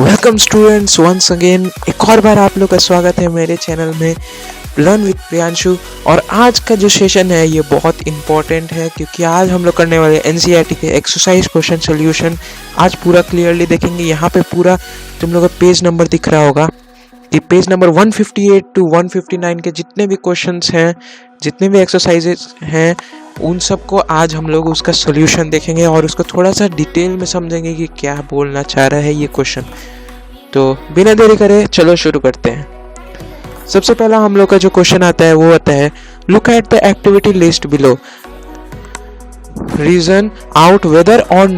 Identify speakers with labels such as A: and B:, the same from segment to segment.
A: Welcome students once again. एक और बार आप लोग का स्वागत है मेरे चैनल में लर्न विद प्रियांशु। और आज का जो सेशन है ये बहुत इंपॉर्टेंट है क्योंकि आज हम लोग करने वाले एनसीईआरटी के एक्सरसाइज क्वेश्चन सोल्यूशन आज पूरा क्लियरली देखेंगे। यहाँ पे पूरा तुम लोग का पेज नंबर दिख रहा होगा कि पेज नंबर 158 टू 159 के जितने भी क्वेश्चंस हैं, जितने भी एक्सरसाइजेज हैं, उन सबको आज हम लोग उसका सोल्यूशन देखेंगे और उसको थोड़ा सा डिटेल में समझेंगे कि क्या बोलना चाह रहा है ये क्वेश्चन। तो बिना देरी करे चलो शुरू करते हैं। सबसे पहला हम लोग का जो क्वेश्चन आता है वो आता है, look at the activity list below, reason out whether और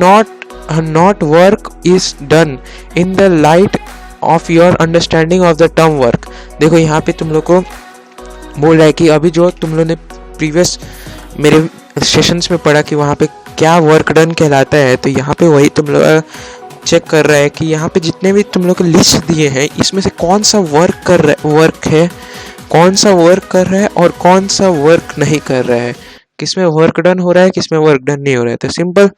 A: not work is done in the light of your understanding of the term work. देखो यहाँ पे तुम लोग को बोल रहा है कि अभी जो तुम लोग ने प्रीवियस मेरे सेशंस में पढ़ा कि वहाँ पे क्या वर्क डन कहलाता है, तो यहाँ पे वही तुम लोग चेक कर रहा है कि यहाँ पे जितने भी तुम लोग लिस्ट दिए हैं इसमें से कौन सा वर्क है, कौन सा वर्क कर रहा है और कौन सा वर्क नहीं कर रहा है, किसमें वर्क डन हो रहा है, किसमें वर्क डन नहीं हो रहा है। तो सिंपल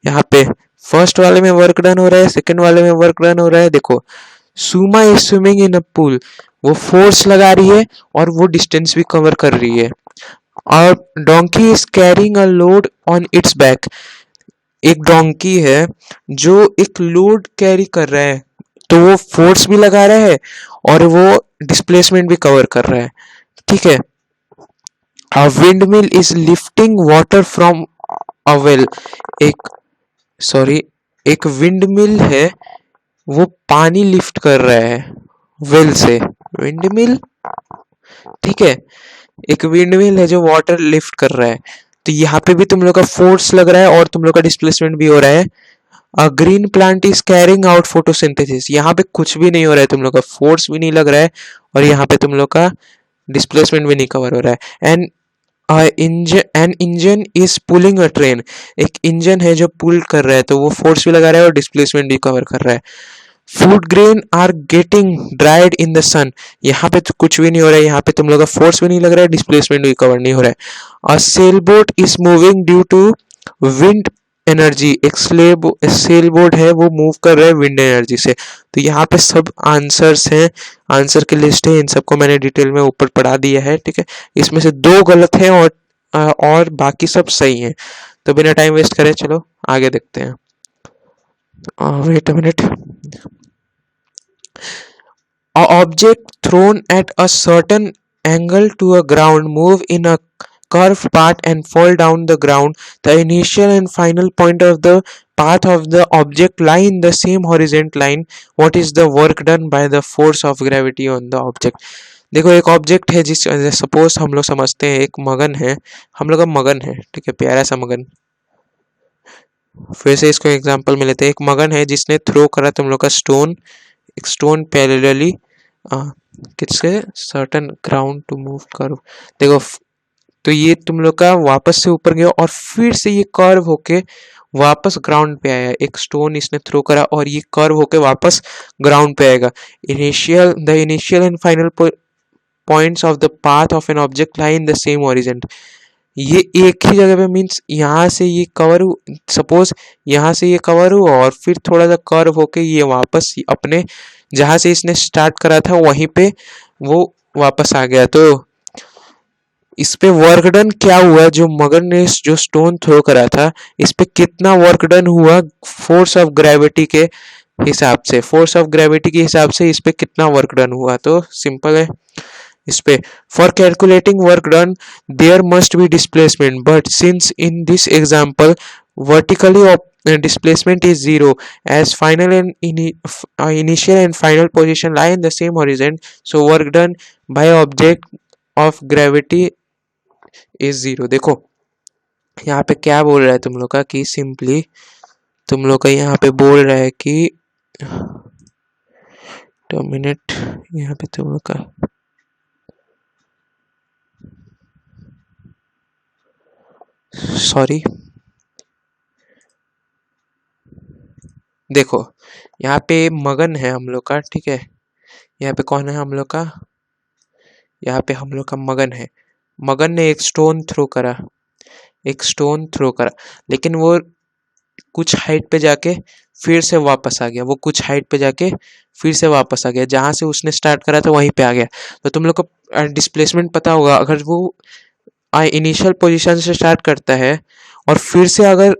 A: यहाँ पे फर्स्ट वाले में वर्क डन हो रहा है, सेकंड वाले में वर्क डन हो रहा है। देखो Suma is swimming in a pool, वो फोर्स लगा रही है और वो डिस्टेंस भी कवर कर रही है। और donkey is carrying a load on it's back, एक डोंकी है जो एक लोड कैरी कर रहा है, तो वो फोर्स भी लगा रहा है और वो डिस्प्लेसमेंट भी कवर कर रहा है। ठीक है। A wind mill is lifting water from a well, एक विंड मिल है वो पानी लिफ्ट कर रहा है वेल से। विंड मिल, ठीक है, एक विंड मिल है जो वाटर लिफ्ट कर रहा है, तो यहाँ पे भी तुम लोग का फोर्स लग रहा है और तुम लोग का डिस्प्लेसमेंट भी हो रहा है। A green plant is carrying out photosynthesis, यहाँ पे कुछ भी नहीं हो रहा है, तुम लोग का फोर्स भी नहीं लग रहा है और यहाँ पे तुम लोग का डिस्प्लेसमेंट भी नहीं कवर हो रहा है। An engine is pulling a train, एक इंजन है जो पुल कर रहा है, तो वो फोर्स भी लगा रहा है और डिस्प्लेसमेंट भी कवर कर रहा है। Food grain are getting dried in the sun, यहाँ पे तो कुछ भी नहीं हो रहा है, यहाँ पे तुम लोग का फोर्स भी नहीं लग रहा है, डिस्प्लेसमेंट भी कवर नहीं हो रहा है। A sail boat is moving due to wind energy, एक सेल बोट है वो मूव कर रहा है विंड एनर्जी से। तो यहाँ पे सब आंसर्स हैं, आंसर की लिस्ट है, इन सबको मैंने डिटेल में ऊपर पढ़ा दिया है। ठीक है, इसमें से 2 गलत हैं और बाकी सब सही हैं। तो बिना टाइम वेस्ट करे चलो आगे देखते हैं। Wait a minute. A object thrown at a certain angle to a ground move in a curved path and fall down the ground. The initial and final point of the path of the object lie in the same horizontal line. What is the work done by the force of gravity on the object? देखो एक object है जिस suppose हम लोग समझते हैं एक मगन है, हम लोग का मगन है, ठीक है, प्यारा सा मगन। फिर से इसको एग्जांपल में लेते हैं। एक मगन है जिसने थ्रो करा तुम लोग का स्टोन, एक स्टोन पैरेलली किसके certain ground to move curve. देखो तो ये तुम लोग का वापस से ऊपर गया और फिर से ये कर्व होके वापस ग्राउंड पे आया। एक स्टोन इसने थ्रो करा और ये कर्व होके वापस ग्राउंड पे आएगा। The initial and final points of the path of an object lie in the same orient. ये एक ही जगह पे मीन्स यहाँ से ये कवर, सपोज यहाँ से ये कवर हुआ और फिर थोड़ा सा कर्व होके ये वापस अपने जहाँ से इसने स्टार्ट करा था वहीं पे वो वापस आ गया। तो इस पे वर्क डन क्या हुआ, जो मगन ने जो स्टोन थ्रो करा था इस पे कितना वर्क डन हुआ फोर्स ऑफ ग्रेविटी के हिसाब से, फोर्स ऑफ ग्रेविटी के हिसाब से इस पे कितना वर्क डन हुआ। तो सिंपल है इस पे, for calculating work done there must be displacement, but since in this example vertically displacement is zero as final and initial and final position lie in the same horizon, so work done by object of gravity is zero। देखो यहाँ पे क्या बोल रहा है तुम लोग का कि सिंपली तुम लोग का यहाँ पे बोल रहा है कि 2 मिनट, यहाँ पे तुम लोग का सॉरी, देखो यहाँ पे मगन है हम लोग का, ठीक है, यहाँ पे कौन है हम लोग का, यहाँ पे हम लोग का मगन है। मगन ने एक स्टोन थ्रो करा, लेकिन वो कुछ हाइट पे जाके फिर से वापस आ गया, वो कुछ हाइट पे जाके फिर से वापस आ गया, जहां से उसने स्टार्ट करा था वहीं पे आ गया। तो तुम लोग को डिस्प्लेसमेंट पता होगा, अगर वो इनिशियल पोजीशन से स्टार्ट करता है और फिर से अगर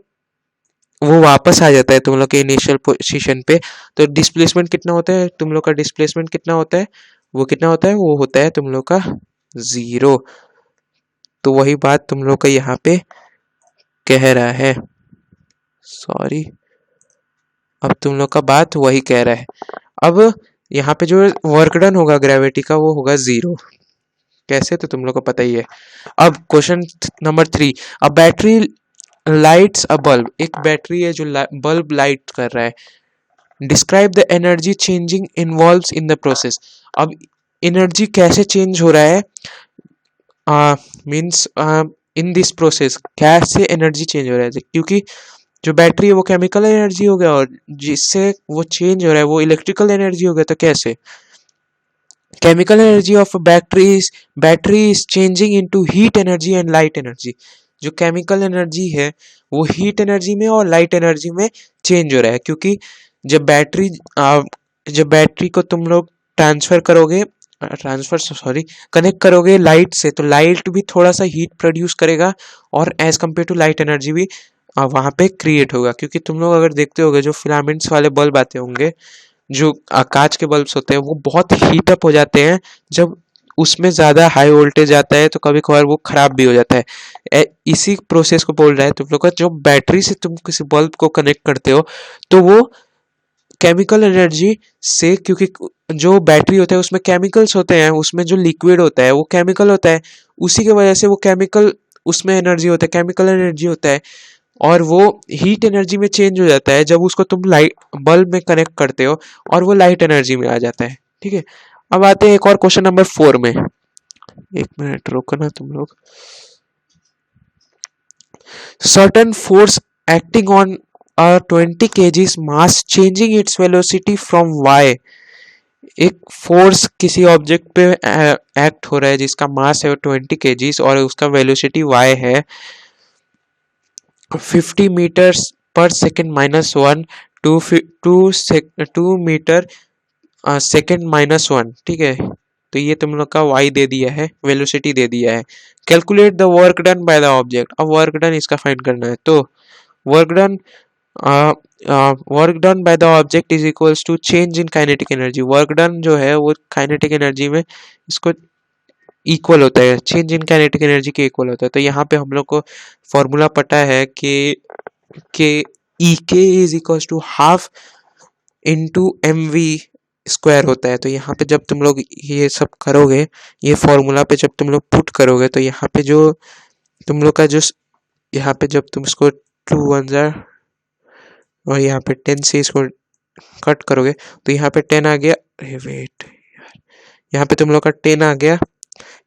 A: वो वापस आ जाता है तुम लोग के इनिशियल पोजीशन पे, तो डिस्प्लेसमेंट कितना होता है तुम लोग का? डिस्प्लेसमेंट कितना होता है? वो कितना होता है? वो होता है तुम लोग का 0। तो वही बात तुम लोग का यहाँ पे कह रहा है, सॉरी, अब तुम लोग का बात वही कह रहा है। अब यहाँ पे जो वर्क डन होगा ग्रेविटी का वो होगा 0। कैसे? तो तुम लोग को पता ही है। अब question number 3, a battery lights a bulb, एक बैटरी है जो बल्ब लाइट कर रहा है। Describe the energy changing involves in the process. अब एनर्जी कैसे चेंज हो रहा है, मीन्स इन दिस प्रोसेस कैसे एनर्जी चेंज हो रहा है, क्योंकि जो बैटरी है वो केमिकल एनर्जी हो गया और जिससे वो चेंज हो रहा है वो इलेक्ट्रिकल एनर्जी हो गया। तो कैसे? Chemical energy of battery is changing into heat energy and light energy. जो केमिकल एनर्जी है वो हीट एनर्जी में और लाइट एनर्जी में चेंज हो रहा है, क्योंकि जब बैटरी को तुम लोग कनेक्ट करोगे लाइट से, तो लाइट भी थोड़ा सा हीट प्रोड्यूस करेगा और as compare to light energy भी वहाँ पे क्रिएट होगा। क्योंकि तुम लोग अगर देखते होगे जो फिलामेंट्स वाले बल्ब आते होंगे, जो कांच के बल्ब्स होते हैं, वो बहुत हीट अप हो जाते हैं जब उसमें ज़्यादा हाई वोल्टेज आता है, तो कभी कभार वो खराब भी हो जाता है। इसी प्रोसेस को बोल रहा है तुम लोग का। जो बैटरी से तुम किसी बल्ब को कनेक्ट करते हो तो वो केमिकल एनर्जी से, क्योंकि जो बैटरी होता है उसमें केमिकल्स होते हैं, उसमें जो लिक्विड होता है वो केमिकल होता है, उसी की वजह से वो केमिकल उसमें एनर्जी होता है, केमिकल एनर्जी होता है, और वो हीट एनर्जी में चेंज हो जाता है जब उसको तुम लाइट बल्ब में कनेक्ट करते हो और वो लाइट एनर्जी में आ जाता है। ठीक है, अब आते हैं एक और क्वेश्चन नंबर 4 में। एक मिनट रोको ना तुम लोग। Certain force acting on a 20 kgs mass changing its velocity from y। एक फोर्स किसी ऑब्जेक्ट पे एक्ट हो रहा है जिसका मास है 20 kgs और उसका वेलोसिटी y है 50 मीटर्स पर सेकेंड -1 टू मीटर सेकेंड -1। ठीक है, तो ये तुम लोग का y दे दिया है, वेलोसिटी दे दिया है। Calculate the work done by the object. अब वर्क डन इसका फाइंड करना है, तो work done work done by the object is equals to change in kinetic energy. Work done जो है वो काइनेटिक एनर्जी में इसको इक्वल होता है, चेंज इन काइनेटिक एनर्जी के इक्वल होता है। तो यहाँ पे हम लोग को फॉर्मूला पता है कि E K is equals to half into M V square होता है। तो यहाँ पे जब तुम लोग ये सब करोगे, ये फॉर्मूला पे जब तुम लोग पुट करोगे, तो यहाँ पे जो तुम लोग का जो यहाँ पे जब तुम इसको 2 1 जार और यहाँ पे 10 से इसको कट करोगे तो यहाँ पे 10 आ गया। वेट, यहाँ पे तुम लोग का 10 आ गया,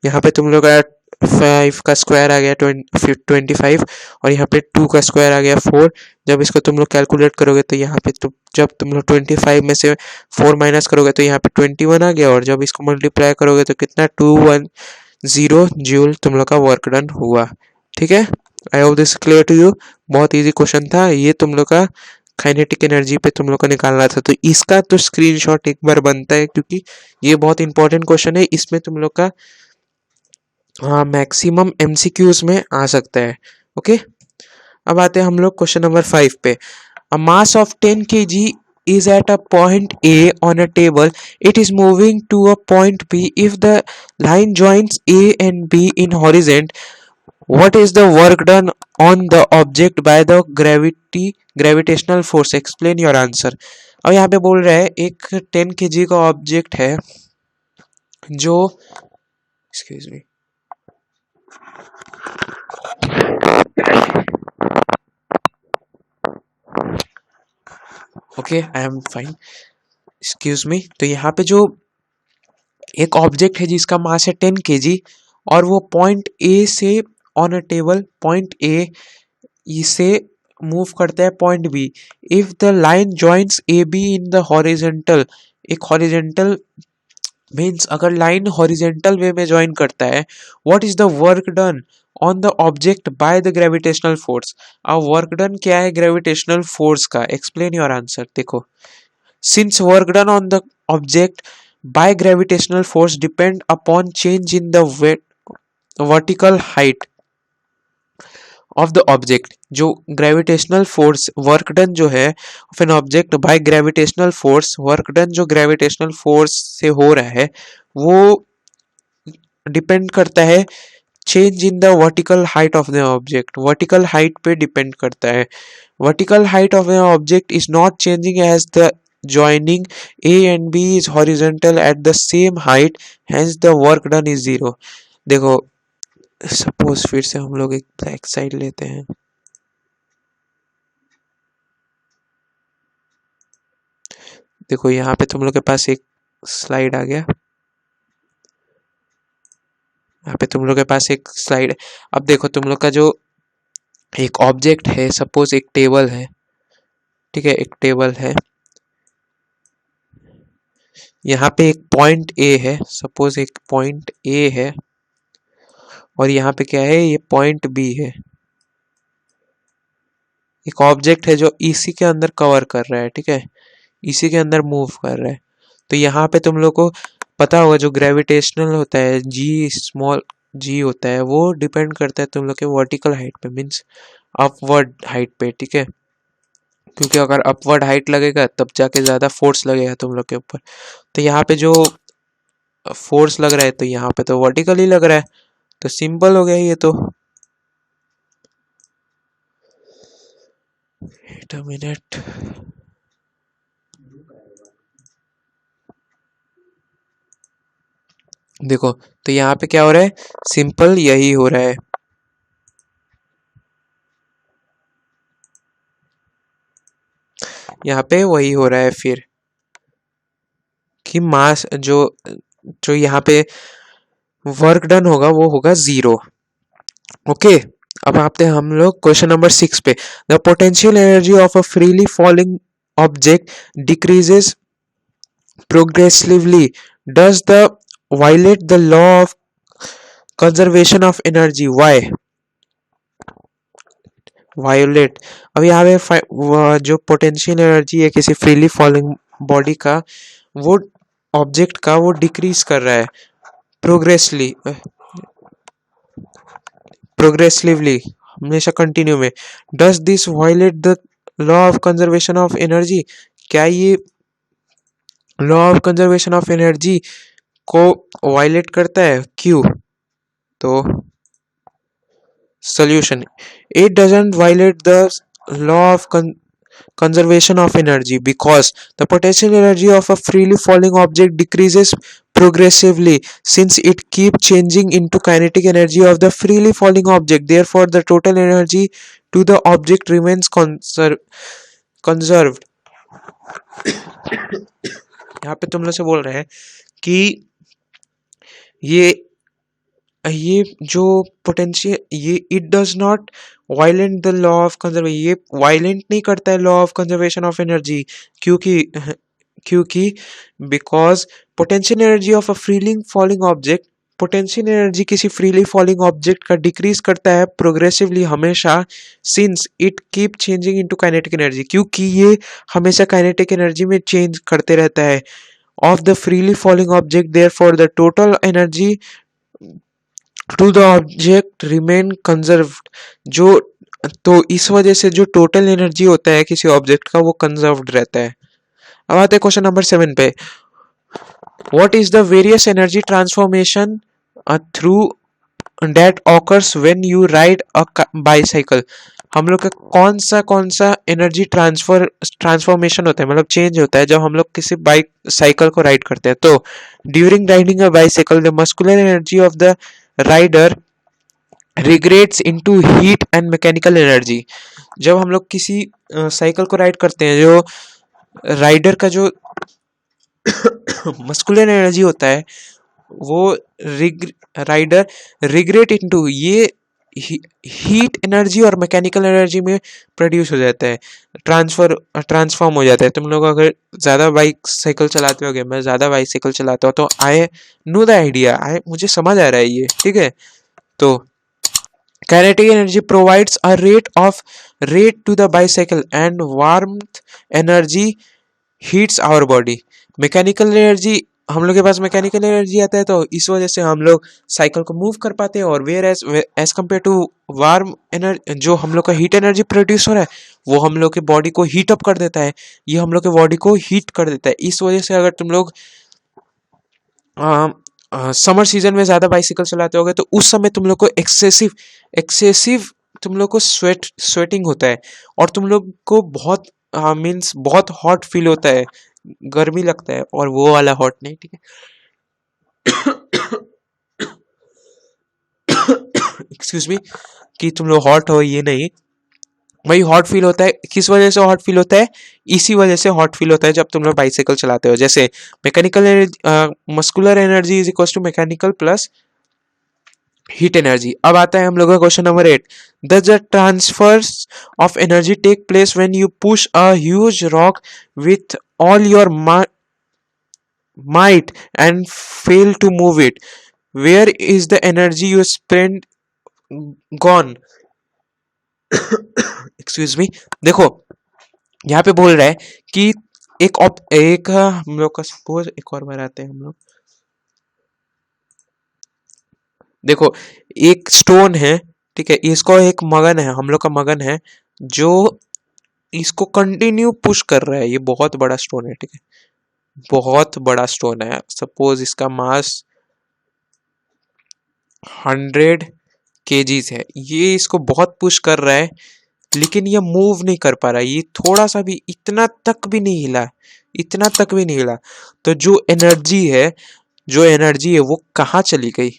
A: यहाँ पे तुम लोग का 5 का स्क्वायर आ गया 25 और यहाँ पे 2 का स्क्वायर आ गया 4। जब इसको तुम लोग कैलकुलेट करोगे तो यहाँ पे जब तुम लोग 25 में से 4 माइनस करोगे तो यहाँ पे 21 आ गया, और जब इसको मल्टीप्लाई करोगे तो कितना 210 जूल तुम लोग का वर्क डन हुआ। ठीक है, I hope this clear to you. बहुत इजी क्वेश्चन था ये, तुम लोग का काइनेटिक एनर्जी पे तुम लोग को निकालना था। तो इसका तो स्क्रीनशॉट एक बार बनता है, क्योंकि ये बहुत इंपॉर्टेंट क्वेश्चन है। इसमें तुम लोग का मैक्सिमम एमसीक्यूज में आ सकता है। ओके, अब आते हैं हम लोग क्वेश्चन नंबर 5 पे। अ mass of 10 kg is at a point A on a table. It is moving to a point B. If the line joins A and B in horizon, what is the work done on the object by the gravitational force? Explain your answer. अब यहाँ पे बोल रहा है एक 10 kg का object है जो, excuse me, okay I am fine, excuse me. तो यहाँ पे जो एक ऑब्जेक्ट है जिसका मास है 10 kg और वो पॉइंट ए से on a table point A से मूव करता है point B. If the line joins A B in the horizontal, एक हॉरिजेंटल मीन्स अगर लाइन हॉरिजेंटल वे में ज्वाइन करता है, what is the work done on the object by the gravitational force. अब work done क्या है gravitational force का, explain your answer. देखो, since work done on the object by gravitational force depend upon change in the vertical height of the object, जो gravitational force work done जो है of an object by gravitational force, work done जो gravitational force से हो रहा है वो depend करता है change in the vertical height of the object, vertical height पे डिपेंड करता है। Vertical height of the object is not changing as the joining A and B is horizontal at the same height, hence the work done is zero। देखो, suppose फिर से हम लोग एक black side लेते हैं। देखो यहाँ पे तुम लोग के पास एक स्लाइड आ गया, यहाँ पे तुम लोग के पास एक स्लाइड है। अब देखो तुम लोग का जो एक ऑब्जेक्ट है, सपोज एक टेबल है, ठीक है, एक टेबल है, यहाँ पे एक पॉइंट ए है, सपोज एक पॉइंट ए है, और यहाँ पे क्या है, ये पॉइंट बी है। एक ऑब्जेक्ट है जो इसी के अंदर कवर कर रहा है, ठीक है, इसी के अंदर मूव कर रहा है। तो यहाँ पे तुम लोग को पता होगा जो ग्रेविटेशनल होता है जी, स्मॉल जी होता है, वो डिपेंड करता है तुम लोग के वर्टिकल हाइट पे, मीन्स अपवर्ड हाइट पे, ठीक है, क्योंकि अगर अपवर्ड हाइट लगेगा तब जाके ज़्यादा फोर्स लगेगा तुम लोग के ऊपर। तो यहाँ पे जो फोर्स लग रहा है तो यहाँ पे तो वर्टिकल ही लग रहा है, तो सिंपल हो गया ये तो। वेट अ मिनट, देखो तो यहाँ पे क्या हो रहा है, सिंपल यही हो रहा है। यहाँ पे वही हो रहा है फिर कि मास जो जो यहाँ पे वर्क डन होगा वो होगा जीरो। ओके, अब आते हैं हम लोग क्वेश्चन नंबर 6 पे। The potential energy of a freely falling object decreases progressively, does the violate the law of conservation of energy, why violet. अब यहाँ पे जो पोटेंशियल एनर्जी है किसी फ्रीली फॉलिंग बॉडी का, वो ऑब्जेक्ट का, वो डिक्रीज कर रहा है प्रोग्रेसली प्रोग्रेसिवली, हमेशा कंटिन्यू में। Does this violate the law of conservation of energy, क्या ये law of conservation of energy को वायलेट करता है, क्यों? तो solution, it doesn't violate the law of conservation of energy because the potential energy of a freely falling object decreases progressively since it keeps changing into kinetic energy of the freely falling object, therefore the total energy to the object remains conserved। यहाँ पे तुम लोग से बोल रहे हैं कि ये ये जो पोटेंशियल, ये it does not violent the law of conservation, ये वायलेंट नहीं करता है law of conservation of energy, क्योंकि क्योंकि because potential energy of a freely falling object, potential energy किसी फ्रीली फॉलिंग ऑब्जेक्ट का डिक्रीज करता है प्रोग्रेसिवली हमेशा, since it keep changing into kinetic energy, क्योंकि ये हमेशा काइनेटिक एनर्जी में चेंज करते रहता है of the freely falling object, therefore the total energy to the object remain conserved, जो तो इस वजह से जो टोटल एनर्जी होता है किसी ऑब्जेक्ट का वो कंजर्व्ड रहता है। अब आते हैं क्वेश्चन नंबर 7 पे। What is the various energy transformation through that occurs when you ride a bicycle, हम लोग का कौन सा एनर्जी ट्रांसफॉर्मेशन होता है, मतलब चेंज होता है जब हम लोग किसी बाइक साइकिल को राइड करते हैं। तो during riding a bicycle the muscular energy of the rider regrets into heat and mechanical energy, जब हम लोग किसी साइकिल को राइड करते हैं, जो राइडर का जो मस्कुलर एनर्जी होता है वो राइडर रिग्रेट इनटू, ये हीट एनर्जी और मैकेनिकल एनर्जी में प्रोड्यूस हो जाता है, ट्रांसफॉर्म हो जाता है। तुम लोग अगर ज़्यादा बाइक साइकिल चलाते होगे, मैं ज़्यादा बाइक साइकिल चलाता हूँ, तो आई नो द आइडिया, मुझे समझ आ रहा है ये, ठीक है। तो kinetic energy provides a rate to the bicycle and warmth energy heats our body। Mechanical energy, हम लोग के पास मैकेनिकल एनर्जी आता है, तो इस वजह से हम लोग साइकिल को मूव कर पाते हैं। और whereas compare to warm energy, जो हम लोग का हीट एनर्जी प्रोड्यूस हो रहा है, वो हम लोग के बॉडी को हीट अप कर देता है, ये हम लोग के बॉडी को हीट कर देता है। इस वजह से अगर तुम लोग समर सीजन में ज्यादा बाइसिकल चलाते होगे, तो उस समय तुम लोग को एक्सेसिव तुम लोग को स्वेटिंग होता है, और तुम लोग को बहुत मीन्स बहुत हॉट फील होता है, गर्मी लगता है, और वो वाला हॉट नहीं, ठीक है। एक्सक्यूज मी, कि तुम लोग हॉट हो ये नहीं, वही हॉट फील होता है। किस वजह से हॉट फील होता है? इसी वजह से हॉट फील होता है जब तुम लोग बाइसाइकिल चलाते हो। जैसे mechanical energy, muscular energy is equal to mechanical plus heat energy. अब आता है हम लोग का question number 8। Does the transfers of energy take place when you push a huge rock with all your might and fail to move it? Where is the energy you spend gone? Excuse me, देखो यहाँ पे बोल रहा है कि एक हम लोग का सपोज एक और बार आते हैं हम लोग। देखो एक स्टोन है, ठीक है, इसको एक मगन है, हम लोग का मगन है, जो इसको कंटिन्यू पुश कर रहा है। ये बहुत बड़ा स्टोन है, ठीक है, बहुत बड़ा स्टोन है। सपोज इसका मास 100 kgs है, ये इसको बहुत पुश कर रहा है, लेकिन ये मूव नहीं कर पा रहा है, ये थोड़ा सा भी, इतना तक भी नहीं हिला, इतना तक भी नहीं हिला। तो जो एनर्जी है वो कहाँ चली गई?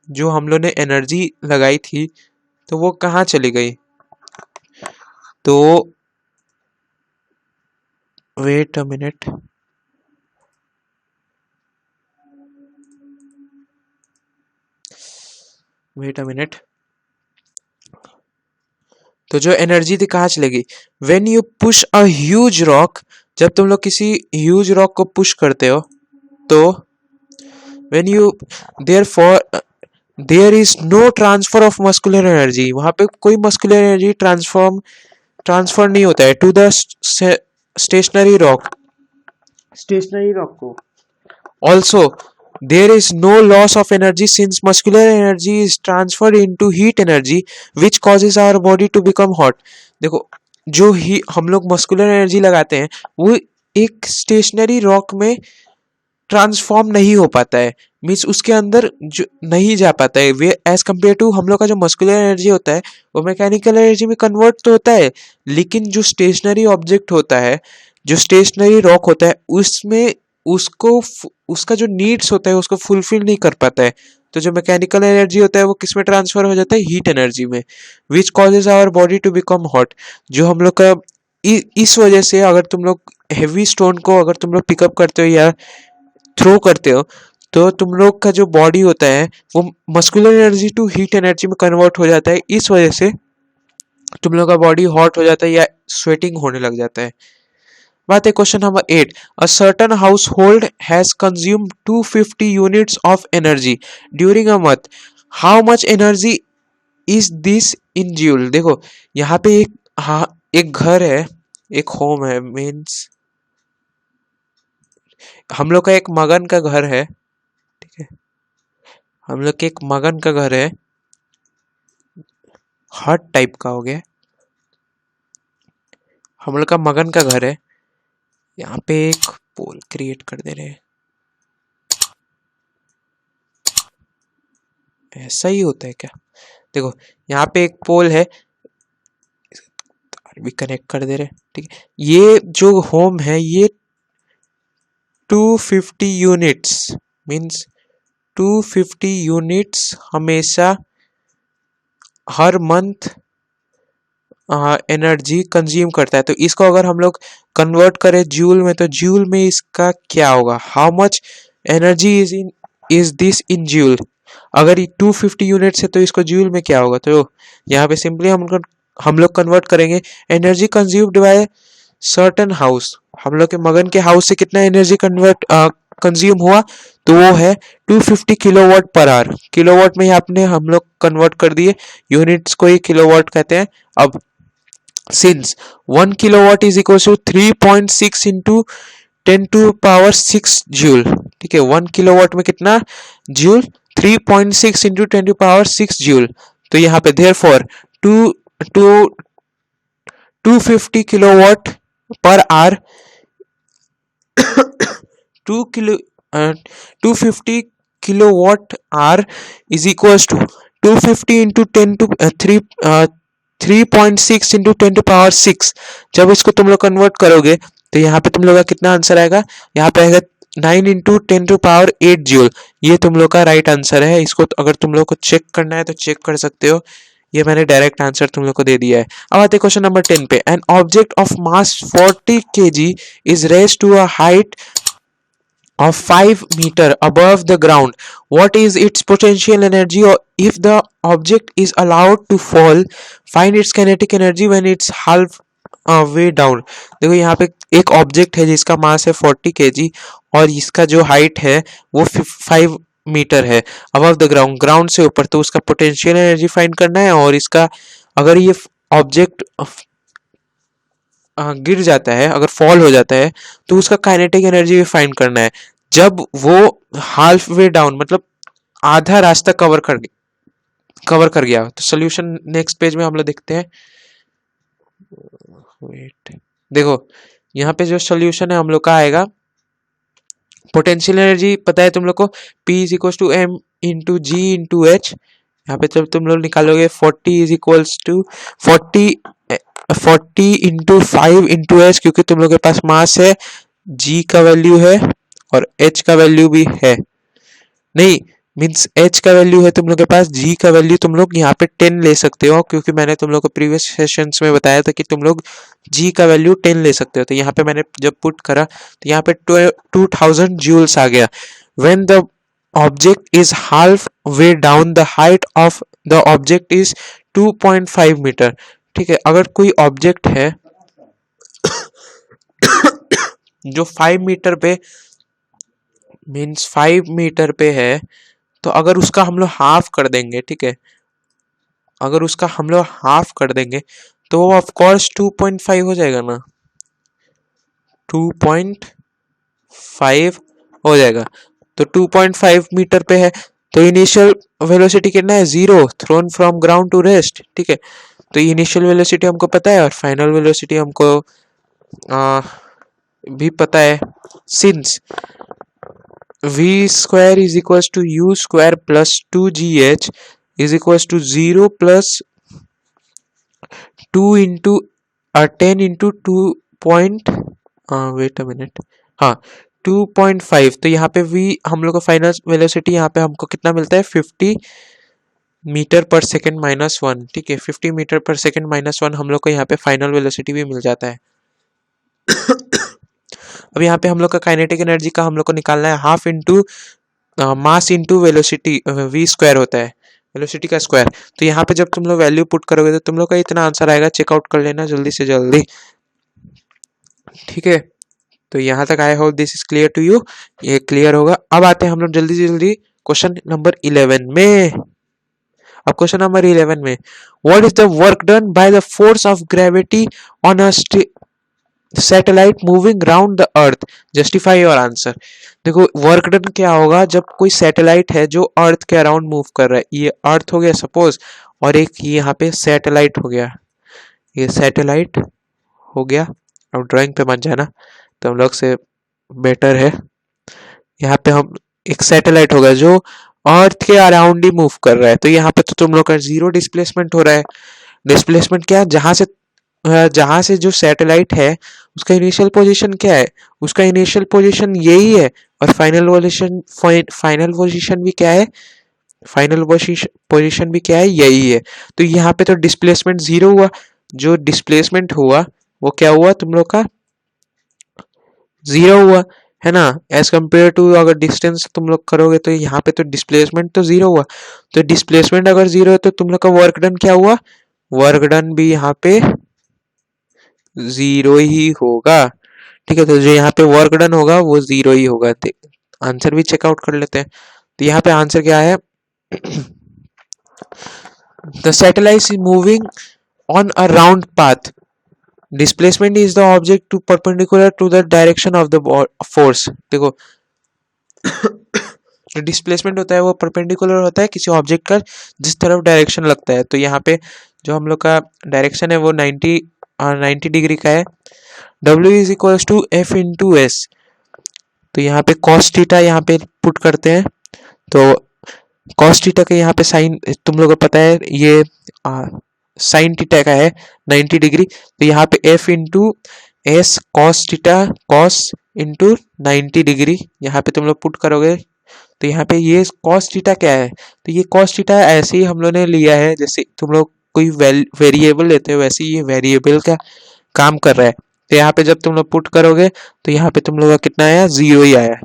A: जो हम लोग ने एनर्जी लगाई थी, तो वो कहाँ चली गई? तो वेट अ मिनट, तो जो एनर्जी थी कहाँ चलेगी? When you push a huge rock, जब तुम लोग किसी ह्यूज रॉक को पुश करते हो, तो when you there is no transfer of muscular energy, वहां पे कोई मस्कुलर एनर्जी ट्रांसफर नहीं होता है टू द स्टेशनरी रॉक को। Also there is no loss of energy since muscular energy is transferred into heat energy which causes our body to become hot। देखो जो ही हम लोग मस्कुलर एनर्जी लगाते हैं, वो एक स्टेशनरी रॉक में ट्रांसफॉर्म नहीं हो पाता है, मीन्स उसके अंदर जो नहीं जा पाता है। वे एज कम्पेयर टू हम लोग का जो मस्कुलर एनर्जी होता है, वो मैकेनिकल एनर्जी में कन्वर्ट तो होता है, लेकिन जो स्टेशनरी ऑब्जेक्ट होता है, जो स्टेशनरी रॉक होता है, उसमें उसको उसका जो नीड्स होता है उसको फुलफिल नहीं कर पाता है। तो जो मैकेनिकल एनर्जी होता है वो किस में ट्रांसफर हो जाता है? हीट एनर्जी में, which causes our body to become hot. जो हम लोग का इस वजह से अगर तुम लोग हेवी स्टोन को अगर तुम लोग पिकअप करते हो या थ्रो करते हो, तो तुम लोग का जो बॉडी होता है वो muscular energy to heat energy में कन्वर्ट हो जाता है। इस वजह से तुम लोग का बॉडी हॉट हो जाता है या स्वेटिंग होने लग जाता है। बात है question number 8। A certain house hold has consume 250 units of energy during a month, how much energy is this in joule? देखो यहाँ पे एक घर है, एक होम है, मीन्स हम लोग का एक मगन का घर है, ठीक है, हम लोग के एक मगन का घर है, हट टाइप का हो गया, हम लोग का मगन का घर है। यहाँ पे एक पोल क्रिएट कर दे रहे हैं, ऐसा ही होता है क्या? देखो यहाँ पे एक पोल है, भी कनेक्ट कर दे रहे हैं, ठीक है। ये जो होम है ये 250 यूनिट्स मीन्स 250 यूनिट्स हमेशा हर मंथ एनर्जी कंज्यूम करता है। तो इसको अगर हम लोग कन्वर्ट करें जूल में, तो जूल में इसका क्या होगा? How much energy is this in joule? अगर 250 यूनिट्स है तो इसको जूल में क्या होगा, तो यहाँ पे सिंपली हम लोग कन्वर्ट करेंगे energy consumed by certain house. हम लोग के मगन के हाउस से कितना एनर्जी कंज्यूम हुआ, तो वो है 250 किलोवाट पर आवर। किलोवाट में आपने हम लोग कन्वर्ट कर दिए, यूनिट्स को ही किलोवाट कहते हैं। अब since 1 kilowatt is equal to 3.6 into 10⁻6 joule, ठीक है। 1 किलोवाट में कितना जूल, 3.6 इंटू 10⁻6 जूल। तो यहाँ पे therefore 250 kilowatt per hour 250 kilowatt hour is equal to 250 into 3.6 into 10⁻6। जब इसको तुम लोग कन्वर्ट करोगे तो यहाँ पे तुम लोग का कितना आंसर आएगा, यहाँ पे आएगा 9 इंटू 10⁸ जूल। ये तुम लोग का राइट आंसर है। इसको अगर तुम लोग को चेक करना है तो चेक कर सकते हो, ये मैंने डायरेक्ट आंसर तुम लोग को दे दिया है। अब आते हैं क्वेश्चन नंबर 10 पे। An object of mass 40 kg is raised to a height of 5 meter above the ground. What is its potential energy, or if the object is allowed to fall, find its kinetic energy when it's half way down. देखो यहाँ पे एक object है जिसका मास है 40 kg और इसका जो हाइट है वो 5 मीटर है अबव द ग्राउंड, ग्राउंड से ऊपर। तो उसका पोटेंशियल एनर्जी फाइंड करना है, और इसका अगर ये ऑब्जेक्ट गिर जाता है, अगर फॉल हो जाता है, तो उसका काइनेटिक एनर्जी भी फाइंड करना है जब वो हाफ वे डाउन, मतलब आधा रास्ता कवर कर गया। तो सोल्यूशन नेक्स्ट पेज में हम लोग देखते हैं। वेट, देखो यहाँ पे जो सोल्यूशन है हम लोग का आएगा, पोटेंशियल एनर्जी पता है तुम लोग को, P is equal to M into G into H। यहाँ पे जब तुम लोग निकालोगे 40 is equals to 40 into 5 into H, क्योंकि तुम लोग के पास मास है, G का वैल्यू है और H का वैल्यू भी है, नहीं मींस H का वैल्यू है तुम लोग के पास, G का वैल्यू तुम लोग यहाँ पे 10 ले सकते हो, क्योंकि मैंने तुम लोग को प्रीवियस सेशंस में बताया था कि तुम लोग G का वैल्यू 10 ले सकते हो। तो यहाँ पे मैंने जब पुट करा तो यहाँ पे 2000 जूल्स आ गया। When the object is half way down the height of the object is 2.5 meter, ठीक है। अगर कोई ऑब्जेक्ट है जो 5 मीटर पे मीन्स 5 मीटर पे है, तो अगर उसका हम लोग हाफ कर देंगे, ठीक है, अगर उसका हम लोग हाफ कर देंगे तो वो ऑफ कोर्स 2.5 हो जाएगा ना, 2.5 हो जाएगा। तो 2.5 मीटर पे है तो इनिशियल वेलोसिटी कितना है, 0, thrown from ground to rest, ठीक है। तो इनिशियल वेलोसिटी हमको पता है और फाइनल वेलोसिटी हमको भी पता है। Since v square is equals to u square plus 2gh is equals to 0 plus 2 into 10 into 2 point wait a minute, हाँ 2.5। तो यहाँ पे v हम लोग को फाइनल वेलोसिटी यहाँ पे हमको कितना मिलता है, 50 मीटर पर सेकेंड माइनस 1, ठीक है। 50 मीटर पर सेकेंड माइनस 1 हम लोग को यहाँ पे फाइनल वेलोसिटी भी मिल जाता है। अब यहाँ पे हम लोग का काइनेटिक एनर्जी का हम लोग को निकालना है, half into mass into velocity, v square होता है वेलोसिटी का स्क्वायर। तो यहाँ पे जब तुम लोग वैल्यू पुट करोगे तो तुम लोग का इतना आंसर आएगा, चेकआउट कर लेना जल्दी से जल्दी, ठीक है। तो यहाँ तक I hope this is clear to you, ये क्लियर होगा। अब आते हैं हम लोग जल्दी से जल्दी क्वेश्चन नंबर 11 में। अब क्वेश्चन नंबर 11 में, what is the work done by the force of gravity on a satellite moving round the earth, justify your answer. देखो वर्क डन क्या होगा जब कोई सैटेलाइट है जो अर्थ के अराउंड मूव कर रहा है, ये अर्थ हो गया सपोज, और एक ये यहाँ पे सैटेलाइट हो गया, ये सैटेलाइट हो गया। अब ड्राइंग पे मत जाना, तो हम लोग से बेटर है, यहाँ पे हम एक सैटेलाइट होगा जो अर्थ के अराउंड ही मूव कर रहा है। तो यहाँ पे तो तुम लोग का 0 डिस्प्लेसमेंट हो रहा है। डिस्प्लेसमेंट क्या, जहां से जो सैटेलाइट है उसका इनिशियल पोजीशन क्या है, उसका इनिशियल पोजीशन यही है, और फाइनल पोजीशन भी क्या है, फाइनल पोजीशन भी क्या है, यही है। तो यहाँ पे तो डिस्प्लेसमेंट 0 हुआ, जो डिस्प्लेसमेंट हुआ वो क्या हुआ तुम लोग का 0 हुआ, है ना। एज कम्पेयर टू अगर डिस्टेंस तुम लोग करोगे तो यहाँ पे तो डिस्प्लेसमेंट तो जीरो हुआ, तो डिस्प्लेसमेंट अगर जीरो है तो तुम लोग का वर्क डन क्या हुआ, वर्क डन भी यहाँ पे जीरो ही होगा। ठीक है, तो जो यहाँ पे वर्क डन होगा वो जीरो ही होगा। आंसर भी चेकआउट कर लेते हैं। तो यहाँ पे आंसर क्या है, the satellite is moving on a round path, displacement is the object to perpendicular to the direction of the force. देखो जो डिस्प्लेसमेंट होता है वो परपेंडिकुलर होता है किसी ऑब्जेक्ट का जिस तरफ डायरेक्शन लगता है। तो यहाँ पे जो हम लोग का डायरेक्शन है वो 90 डिग्री का है। W is equals to F into S. तो यहाँ पे कॉस थीटा यहाँ पे पुट करते हैं, तो कॉस थीटा का यहाँ पे साइन तुम लोगों को पता है ये साइन थीटा का है 90 डिग्री। तो यहाँ पे F into S cos theta cos into 90 degree यहाँ पे तुम लोग पुट करोगे। तो यहाँ पे ये कॉस थीटा क्या है, तो ये कॉस थीटा ऐसे ही हम लोग ने लिया है जैसे तुम लोग कोई वेरिएबल लेते हो वैसे ही ये वेरिएबल का काम कर रहा है। तो यहाँ पे जब तुम लोग पुट करोगे तो यहाँ पे तुम लोग का कितना आया, जीरो ही आया।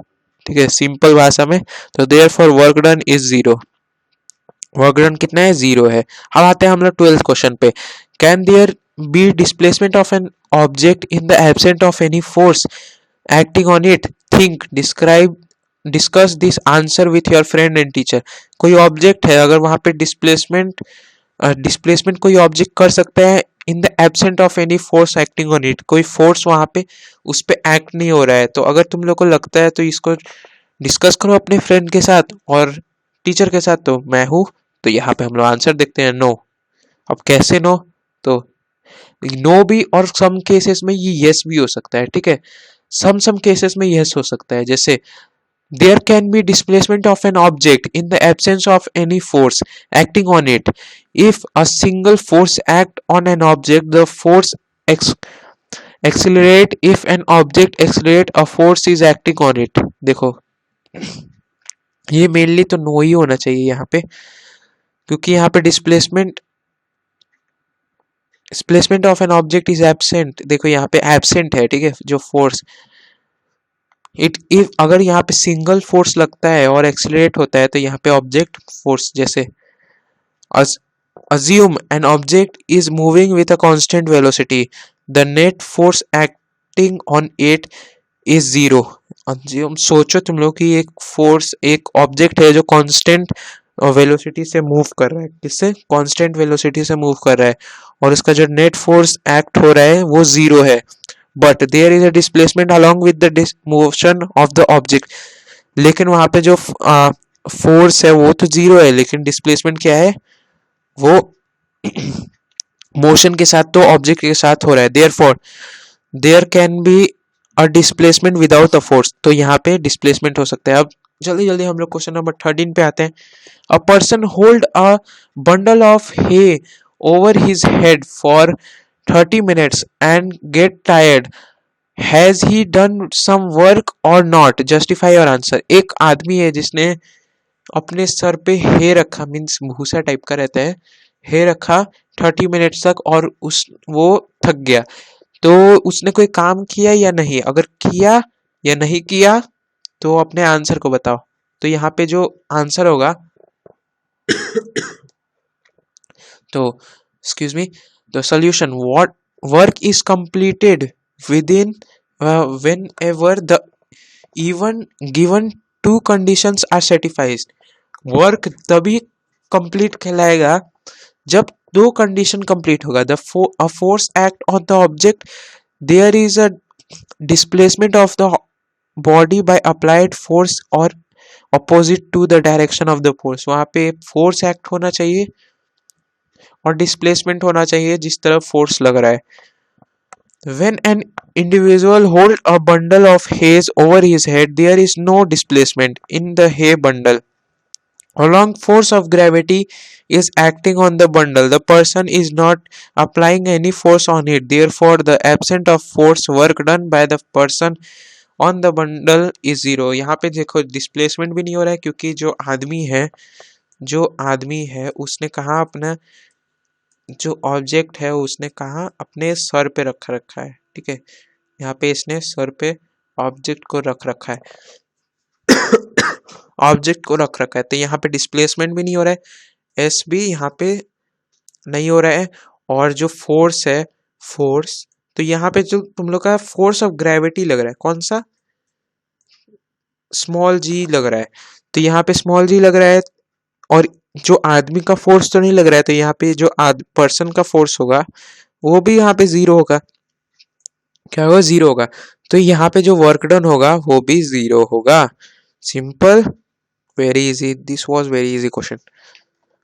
A: ठीक है, सिंपल भाषा में। तो therefore work done is zero, work done कितना है, जीरो है। अब आते हैं हम लोग 12th क्वेश्चन पे। Can there be displacement of an object in the absent of any force acting on it, think, describe, discuss this answer with your friend and teacher. कोई ऑब्जेक्ट है, अगर वहां पे डिस्प्लेसमेंट कोई ऑब्जेक्ट कर सकता है इन the absent of any force acting on it, कोई फोर्स वहां पे उस पे एक्ट नहीं हो रहा है। तो अगर तुम लोग को लगता है तो इसको डिस्कस करो अपने फ्रेंड के साथ और टीचर के साथ। तो मैं हूँ, तो यहाँ पे हम लोग आंसर देखते हैं, नो। अब कैसे नो, तो नो भी और सम केसेस में ये यस भी हो सकता है। ठीक है, सम केसेस में यस हो सकता है, जैसे there can be displacement of an object in the absence of any force acting on it. If a single force act on an object, the force accelerate. If an object accelerate, a force is acting on it. देखो ये mainly तो no ही होना चाहिए यहाँ पे, क्योंकि यहाँ पे displacement of an object is absent. देखो यहाँ पे एब्सेंट है, ठीक है, जो फोर्स इफ अगर यहाँ पे सिंगल फोर्स लगता है और एक्सीलरेट होता है तो यहाँ पे ऑब्जेक्ट फोर्स, जैसे assume an object is moving with a constant velocity, the net force acting on it is zero. सोचो तुम लोग कि एक फोर्स, एक ऑब्जेक्ट है जो कांस्टेंट वेलोसिटी से मूव कर रहा है, किससे, कांस्टेंट वेलोसिटी से मूव कर रहा है, और उसका जो नेट फोर्स एक्ट हो रहा है वो जीरो है, but there is a displacement along with the motion of the object. लेकिन वहां पे जो फोर्स है वो तो जीरो है, लेकिन डिस्प्लेसमेंट क्या है, वो मोशन के साथ, तो ऑब्जेक्ट के साथ हो रहा है। Therefore there can be a displacement without a force, तो यहाँ पे डिस्प्लेसमेंट हो सकता है। अब जल्दी जल्दी हम लोग क्वेश्चन नंबर 13 पे आते हैं। A person hold a bundle of hay over his head for 30 minutes and get tired. Has he done some work or not? Justify your answer. एक आदमी है जिसने अपने सर पे हे रखा, मीन्स भूसा टाइप का रहता है, हे रखा 30 मिनट्स तक, और वो थक गया। तो उसने कोई काम किया या नहीं, अगर किया या नहीं किया तो अपने आंसर को बताओ। तो यहाँ पे जो आंसर होगा तो excuse me, the solution, what work is completed within whenever the even given two conditions are satisfied. Work तभी कंप्लीट कहलाएगा जब दो कंडीशन कंप्लीट होगा। The force act on the object, there is a displacement of the body by applied force और opposite to the direction of the force. वहां पे force act होना चाहिए और डिस्प्लेसमेंट होना चाहिए जिस तरफ फोर्स लग रहा है। When an individual holds a bundle of hay over his head, there is no displacement in the hay bundle. A long force of gravity is acting on the bundle. The person is not applying any force on it. Therefore, the absence of force work done by the person on the bundle is zero. यहाँ पे देखो displacement भी नहीं हो रहा है क्योंकि जो आदमी है उसने कहा अपना जो ऑब्जेक्ट है उसने कहा अपने सर पे रखा है। ठीक है, यहाँ पे इसने सर पे ऑब्जेक्ट को रख रखा है ऑब्जेक्ट को रख रखा है, तो यहाँ पे डिस्प्लेसमेंट भी नहीं हो रहा है, एस भी यहाँ पे नहीं हो रहा है, और जो फोर्स है, फोर्स, तो यहाँ पे जो तुम लोग का फोर्स ऑफ ग्रेविटी लग रहा है, कौन सा, स्मॉल जी लग रहा है, तो यहाँ पे स्मॉल जी लग रहा है, और जो आदमी का फोर्स तो नहीं लग रहा है, तो यहाँ पे जो पर्सन का फोर्स होगा वो भी यहाँ पे जीरो होगा, क्या होगा, जीरो होगा, तो यहाँ पे जो वर्क डन होगा वो भी जीरो होगा। Simple, very easy, this was very easy question.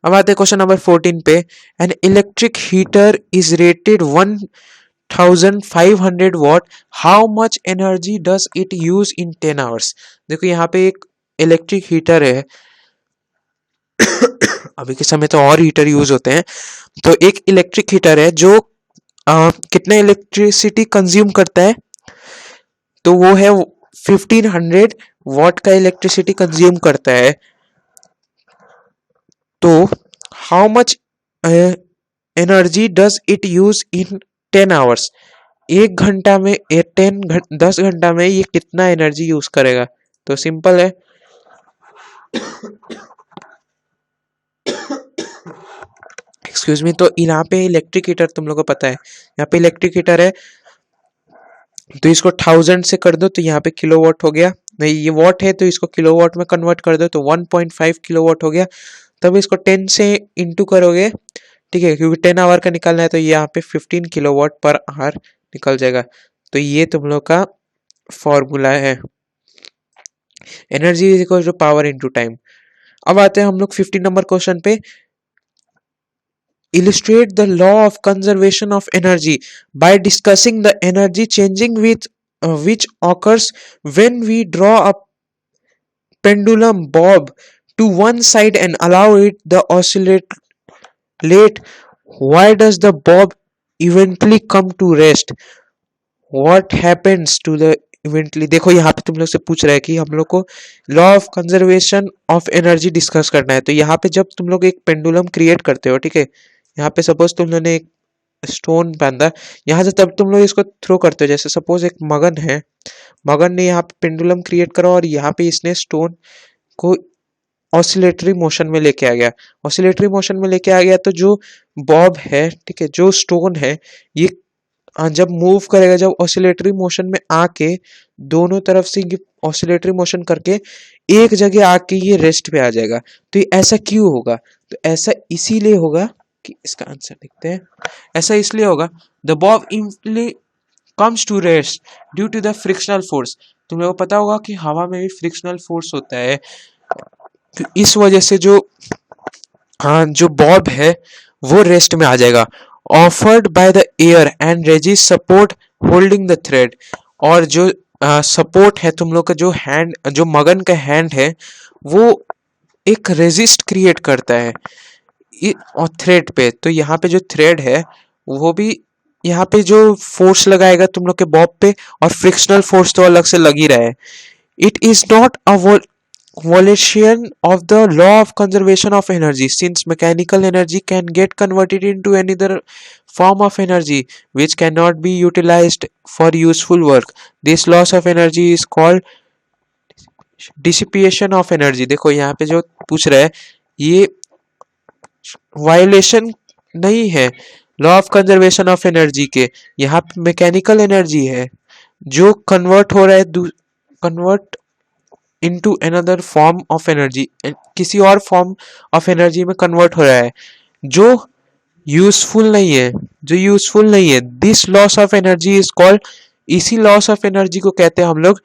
A: अब आते हैं क्वेश्चन नंबर 14 पे। An electric heater is rated 1500 what, how much energy does it use in 10 hours. देखो यहाँ पे एक इलेक्ट्रिक हीटर है अभी के समय तो और हीटर यूज होते हैं, तो एक इलेक्ट्रिक हीटर है जो कितना इलेक्ट्रिसिटी कंज्यूम करता है, तो वो है 1500 वॉट का इलेक्ट्रिसिटी कंज्यूम करता है। तो how much energy does it use in 10 hours, एक घंटा में 10 घंटा में ये कितना एनर्जी यूज करेगा। तो सिंपल है, एक्सक्यूज मी, तो यहाँ पे इलेक्ट्रिक हीटर तुम लोगों को पता है, यहाँ पे इलेक्ट्रिक हीटर है, तो इसको 1000 से कर दो तो यहाँ पे किलोवाट हो गया, नहीं ये वॉट है तो इसको किलोवाट में कन्वर्ट कर दो तो 1.5 किलोवाट हो गया। तब इसको 10 से इंटू करोगे, ठीक है, क्योंकि 10 आवर का निकालना है, तो यहाँ पे 15 किलोवाट पर आवर निकल जाएगा। तो ये तुम लोग का फॉर्मूला है, energy is equal to power into time. अब आते हैं हम लोग 15 नंबर क्वेश्चन पे। Illustrate the law of conservation of energy by discussing the energy changing with which occurs when we draw a pendulum bob to one side and allow it the oscillate. Why does the bob eventually come to rest? What happens to the इवेंटली। देखो यहाँ पे तुम लोग से पूछ रहा है कि हम लोग को law of conservation of energy discuss करना है। तो यहाँ पे जब तुम लोग एक पेंडुलम क्रिएट करते हो, ठीक है, यहाँ पे सपोज तुम लोगों ने एक स्टोन बांधा, यहाँ से तब तुम लोग इसको थ्रो करते हो, जैसे सपोज एक मगन है, मगन ने यहाँ पे पेंडुलम क्रिएट करा और यहाँ पे इसने स्टोन को ऑसिलेटरी मोशन में लेके आ गया, ऑसिलेटरी मोशन में लेके आ गया, तो जो बॉब है, ठीक है, जो स्टोन है, ये जब मूव करेगा, जब ऑसिलेटरी मोशन में आके दोनों तरफ से ऑसिलेटरी मोशन करके एक जगह आके ये रेस्ट पे आ जाएगा। तो ये ऐसा क्यों होगा? तो ऐसा इसीलिए होगा कि इसका आंसर देखते हैं, ऐसा इसलिए होगा the bob simply comes to rest due to the frictional force. तुम लोगों को पता होगा कि हवा में भी फ्रिक्शनल फोर्स होता है, तो इस वजह से जो बॉब है वो रेस्ट में आ जाएगा। Offered by the air and rigid support holding the thread, और जो सपोर्ट है तुम लोग का, जो हैंड, जो मगन का हैंड है, वो एक रेजिस्ट क्रिएट करता है और थ्रेड पे। तो यहाँ पे जो थ्रेड है वो भी यहाँ पे जो फोर्स लगाएगा तुम लोग के बॉब पे, और फ्रिक्शनल फोर्स तो अलग से लग ही रहा है। It is not a violation of the law of conservation of energy, since mechanical energy can get converted into another form of energy which cannot be utilized for useful work. This loss of energy is called dissipation of energy। देखो यहाँ पे जो पूछ रहा है ये violation नहीं है law of conservation of energy के, यहाँ पे मैकेनिकल एनर्जी है जो कन्वर्ट हो रहा है, convert into another form of energy, किसी और फॉर्म ऑफ एनर्जी में कन्वर्ट हो रहा है जो यूजफुल नहीं है, जो यूजफुल नहीं है। This loss of energy is called, इसी लॉस ऑफ एनर्जी को कहते हैं हम लोग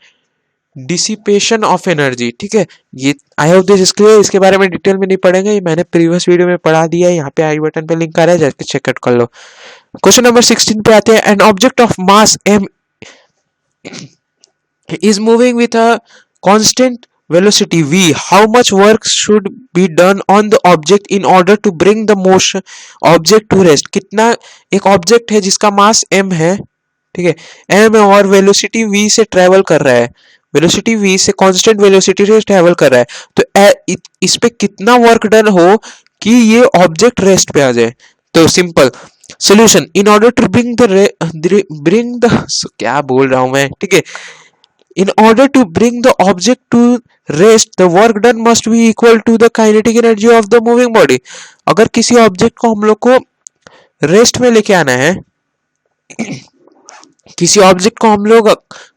A: डिसिपेशन ऑफ एनर्जी। ठीक है, ये आई होप दिस इज क्लियर। इसके बारे में डिटेल में नहीं पढ़ेंगे, ये मैंने प्रीवियस वीडियो में पढ़ा दिया है, यहाँ पे आई बटन पे लिंक आ रहा है, जाके चेकआउट कर लो। क्वेश्चन नंबर 16 पे आते हैं। N object of mass m is moving with a constant velocity v, how much work should be done on the object in order to bring the motion object to rest। कितना, एक object है जिसका मास m है, ठीक है, m है और velocity v से ट्रेवल कर रहा है, वेलोसिटी v से कांस्टेंट वेलोसिटी से ट्रेवल कर रहा है, तो इस पे कितना वर्क डन हो कि ये ऑब्जेक्ट रेस्ट पे आ जाए। तो simple solution, in order to bring the क्या बोल रहा हूं मैं, ठीक है, In order to bring the object to rest, the work done must be equal to the kinetic energy of the moving body. अगर किसी ऑब्जेक्ट को हम लोग को रेस्ट में लेके आना है, किसी ऑब्जेक्ट को हम लोग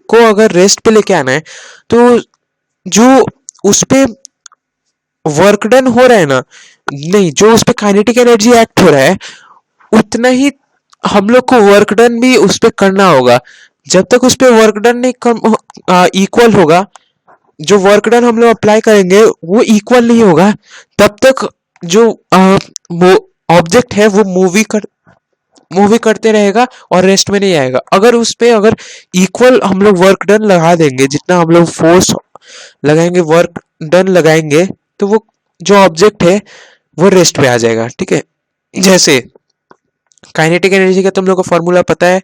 A: को अगर रेस्ट पे लेके आना है, तो जो उस पे वर्क डन हो रहा है ना, नहीं, जो उस पे काइनेटिक एनर्जी एक्ट हो रहा है, उतना ही हम लोग को वर्क डन भी उस पे करना होगा. जब तक उस पे वर्क डन नहीं कम इक्वल होगा, जो वर्क डन हम लोग अप्लाई करेंगे वो इक्वल नहीं होगा, तब तक जो ऑब्जेक्ट है वो मूवी करते रहेगा और रेस्ट में नहीं आएगा. अगर उस पे अगर इक्वल हम लोग वर्क डन लगा देंगे, जितना हम लोग फोर्स लगाएंगे, वर्क डन लगाएंगे, तो वो जो ऑब्जेक्ट है वो रेस्ट पे आ जाएगा. ठीक है, जैसे काइनेटिक एनर्जी का तुम लोग को फॉर्मूला पता है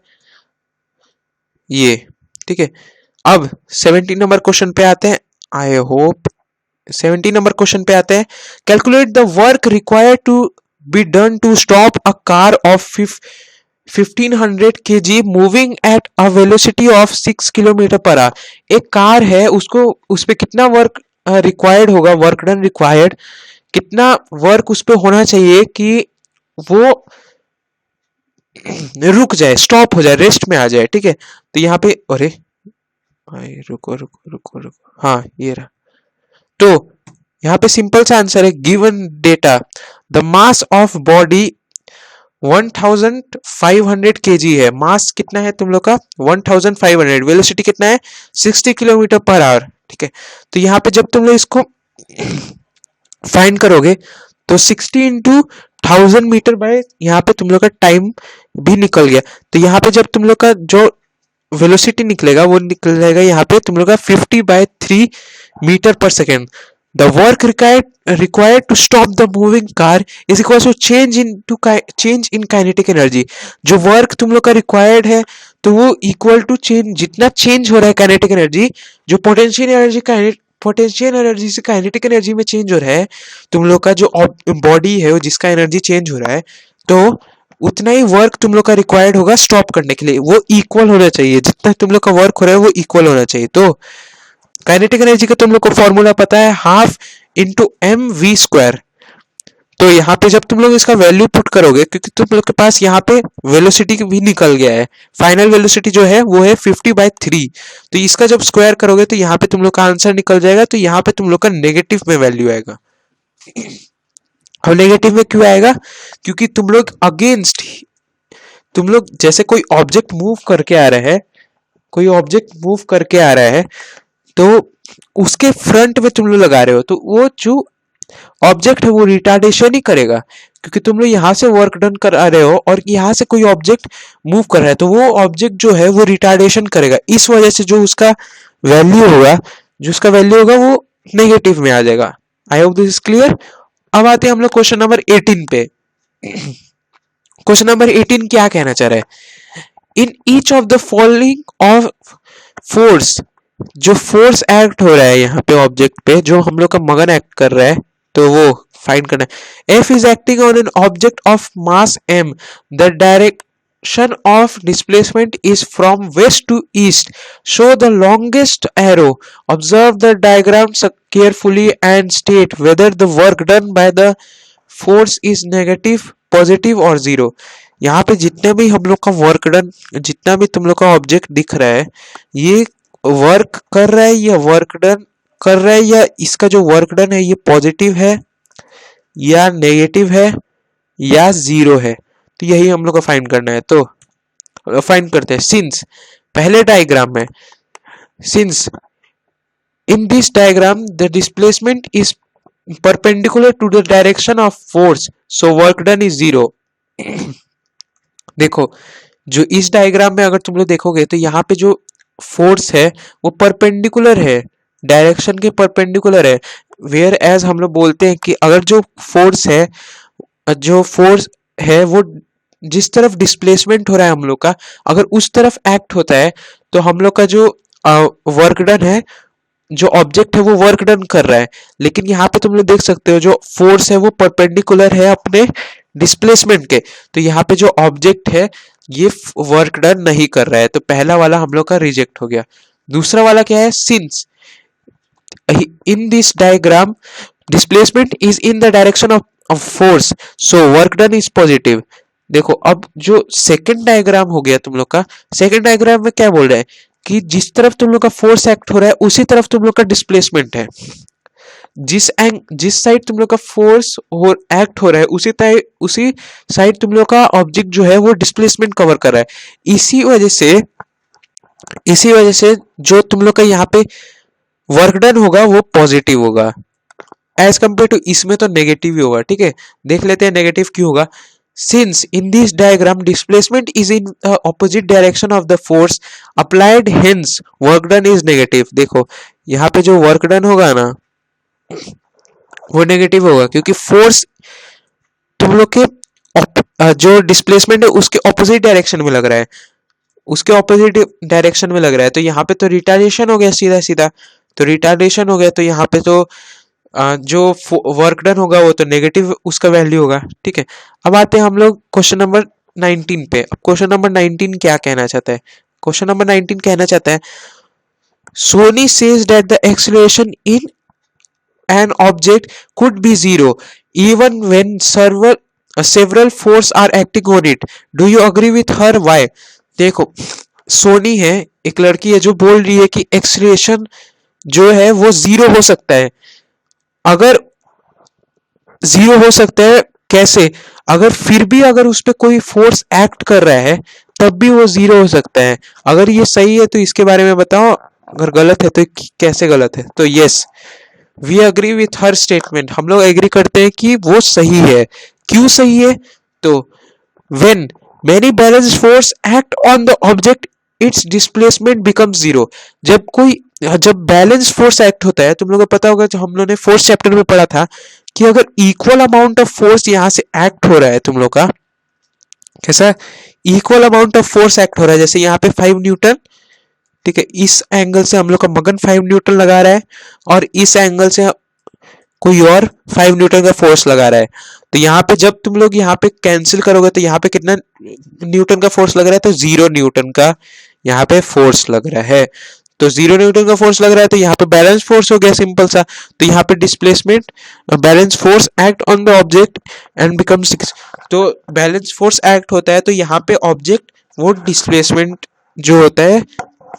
A: ये. ठीक है, अब 17 नंबर क्वेश्चन पे आते हैं. आई होप 17 नंबर क्वेश्चन पे आते हैं. Calculate the work required to be done to stop a car of 1500 kg moving at a velocity of 6 kilometer per hour. एक कार है, उसको उस पे कितना वर्क रिक्वायर्ड होगा, वर्क डन रिक्वायर्ड, कितना वर्क उस पे होना चाहिए कि वो रुक जाए, स्टॉप हो जाए, रेस्ट में आ जाए. ठीक है, तो यहाँ पे अरे रुको रुको रुको रुको, हाँ ये रहा. तो यहाँ पे सिंपल सा आंसर है, given data the mass of body 1500 kg है. मास कितना है तुम लोग का 1500, वेलोसिटी कितना है 60 किलोमीटर पर आवर. ठीक है, तो यहाँ पे जब तुम लोग इसको फाइंड करोगे तो 60 इंटू 1000 मीटर बाय, यहाँ पे तुम लोग का टाइम भी निकल गया. तो यहाँ पे जब तुम लोग का जो वेलोसिटी निकलेगा वो निकल जाएगा यहाँ पे तुम लोग का 50/3 meter per second. The work required to stop the moving car is equal to change in kinetic energy. जो वर्क तुम लोग का रिक्वायर्ड है तो वो इक्वल टू चेंज, जितना चेंज हो रहा है काइनेटिक एनर्जी, जो पोटेंशियल एनर्जी से काइनेटिक एनर्जी में चेंज हो रहा है, तुम लोग का जो बॉडी है जिसका एनर्जी चेंज हो रहा है, तो उतना ही वर्क तुम लोग का रिक्वायर्ड होगा स्टॉप करने के लिए. वो इक्वल होना चाहिए, जितना तुम लोग का वर्क हो रहा है वो इक्वल होना चाहिए. तो काइनेटिक एनर्जी का तुम लोग को फॉर्मूला पता है, half into M V square. तो यहाँ पे जब तुम लोग इसका वैल्यू पुट करोगे, क्योंकि तुम लोग के पास यहाँ पे वेलोसिटी भी निकल गया है, फाइनल वेलोसिटी जो है वो है 50/3, तो इसका जब स्क्वायर करोगे तो यहाँ पे तुम लोग का आंसर निकल जाएगा. तो यहाँ पे तुम लोग का नेगेटिव में वैल्यू आएगा. अब नेगेटिव में क्यों आएगा, क्योंकि तुम लोग अगेंस्ट, तुम लोग जैसे कोई ऑब्जेक्ट मूव करके आ रहा है, कोई ऑब्जेक्ट मूव करके आ रहा है, तो उसके फ्रंट में तुम लोग लगा रहे हो, तो वो जो ऑब्जेक्ट है वो रिटार्डेशन ही करेगा, क्योंकि तुम लोग यहाँ से वर्क डन कर आ रहे हो और यहाँ से कोई ऑब्जेक्ट मूव कर रहा है, तो वो ऑब्जेक्ट जो है वो रिटार्डेशन करेगा. इस वजह से जो उसका वैल्यू होगा वो नेगेटिव में आ जाएगा. आई होप दिस इज क्लियर. अब आते हैं हम लोग क्वेश्चन नंबर 18 पे. क्वेश्चन नंबर 18 क्या कहना चाह रहा है, in each of the following of force, जो फोर्स एक्ट हो रहा है यहाँ पे ऑब्जेक्ट पे, जो हम लोग का मगन एक्ट कर रहा है, तो वो फाइंड करना है. F is acting on an object of mass m. The direction of displacement is from west to east. Show the longest arrow. Observe the diagram carefully and state whether the work done by the force is negative, positive or zero. यहाँ पे जितने भी हम लोग का work done, जितना भी तुम लोग का ऑब्जेक्ट दिख रहा है, ये वर्क कर रहा है या वर्क डन कर रहा है, या इसका जो वर्क डन है ये पॉजिटिव है या नेगेटिव है या जीरो है. तो यही हम लोग को फाइंड करना है. तो फाइंड करते हैं. सिंस पहले डायग्राम में, since in this diagram the displacement is perpendicular to the direction of force, so work done is zero. देखो, जो इस डायग्राम में अगर तुम लोग देखोगे तो यहाँ पे जो फोर्स है वो परपेंडिकुलर है, डायरेक्शन के परपेंडिकुलर है. वेयर एज हम लोग बोलते हैं कि अगर जो फोर्स है वो जिस तरफ डिस्प्लेसमेंट हो रहा है हम लोग का, अगर उस तरफ एक्ट होता है, तो हम लोग का जो वर्क डन है, जो ऑब्जेक्ट है वो वर्क डन कर रहा है. लेकिन यहाँ पे तुम लोग देख सकते हो जो फोर्स है वो परपेंडिकुलर है अपने डिस्प्लेसमेंट के, तो यहाँ पे जो ऑब्जेक्ट है ये वर्क डन नहीं कर रहा है, तो पहला वाला हम लोग का रिजेक्ट हो गया. दूसरा वाला क्या है, since in this diagram displacement is in the direction of force, so work done is positive. देखो अब जो सेकंड डायग्राम हो गया तुम लोग का, सेकंड डायग्राम में क्या बोल रहा है कि जिस तरफ तुम लोग का फोर्स एक्ट हो रहा है उसी तरफ तुम लोग का डिस्प्लेसमेंट है। जिस साइड तुम लोग का फोर्स और एक्ट हो रहा है उसी साइड तुम लोग का ऑब्जेक्ट जो है वो डिस्प्लेसमेंट कवर कर रहा है। इसी वजह से जो तुम लोग का यहाँ पे वर्क डन होगा वो पॉजिटिव होगा एज कंपेयर टू इसमें तो नेगेटिव ही होगा। ठीक है, देख लेते हैं नेगेटिव क्यों होगा। Since in this diagram displacement is in opposite direction of the force applied, hence work done is negative. देखो यहाँ पे जो वर्क डन होगा ना वो नेगेटिव होगा क्योंकि फोर्स तुम लोग के जो डिस्प्लेसमेंट है उसके ऑपोजिट डायरेक्शन में लग रहा है, उसके ऑपोजिट डायरेक्शन में लग रहा है। तो यहाँ पे तो रिटार्डेशन हो गया सीधा सीधा, तो रिटार्डेशन हो गया तो यहाँ पे तो जो वर्क डन होगा वो तो नेगेटिव उसका वैल्यू होगा। ठीक है, अब आते हैं हम लोग क्वेश्चन नंबर 19 पे। अब क्वेश्चन नंबर 19 क्या कहना चाहता है, क्वेश्चन नंबर 19 कहना चाहता है Soni says that the acceleration in an object could be zero even when several force are acting on it. Do you agree with her? Why? देखो सोनी है, एक लड़की है जो बोल रही है कि एक्सीलरेशन जो है वो जीरो हो सकता है। अगर जीरो हो सकता है कैसे, अगर फिर भी अगर उस पर कोई फोर्स एक्ट कर रहा है तब भी वो जीरो हो सकता है। अगर ये सही है तो इसके बारे में बताओ, अगर गलत है तो कैसे गलत है। तो yes, we agree with her statement, हम लोग एग्री करते हैं कि वो सही है। क्यों सही है, तो when many balanced force act on the object its displacement becomes zero। जब बैलेंस फोर्स एक्ट होता है, तुम लोगों को पता होगा जो हम लोगों ने फोर्थ चैप्टर में पढ़ा था कि अगर इक्वल अमाउंट ऑफ फोर्स यहां से एक्ट हो रहा है, तुम लोग का कैसा equal amount of force act हो रहा है, जैसे यहाँ पे 5 न्यूटन, ठीक है, इस एंगल से हम लोग का मगन 5 न्यूटन लगा रहा है और इस एंगल से कोई और 5 न्यूटन का फोर्स लगा रहा है। तो यहाँ पे जब तुम लोग यहाँ पे कैंसिल करोगे तो यहाँ पे कितना न्यूटन का फोर्स लग रहा है, तो 0 न्यूटन का यहाँ पे फोर्स लग रहा है। तो 0 न्यूटन का फोर्स लग रहा है तो यहाँ पे बैलेंस फोर्स हो गया सिंपल सा। तो यहाँ पे displacement balance force act on the object and become 6। तो बैलेंस फोर्स एक्ट होता है तो यहाँ पे ऑब्जेक्ट वो डिस्प्लेसमेंट जो होता है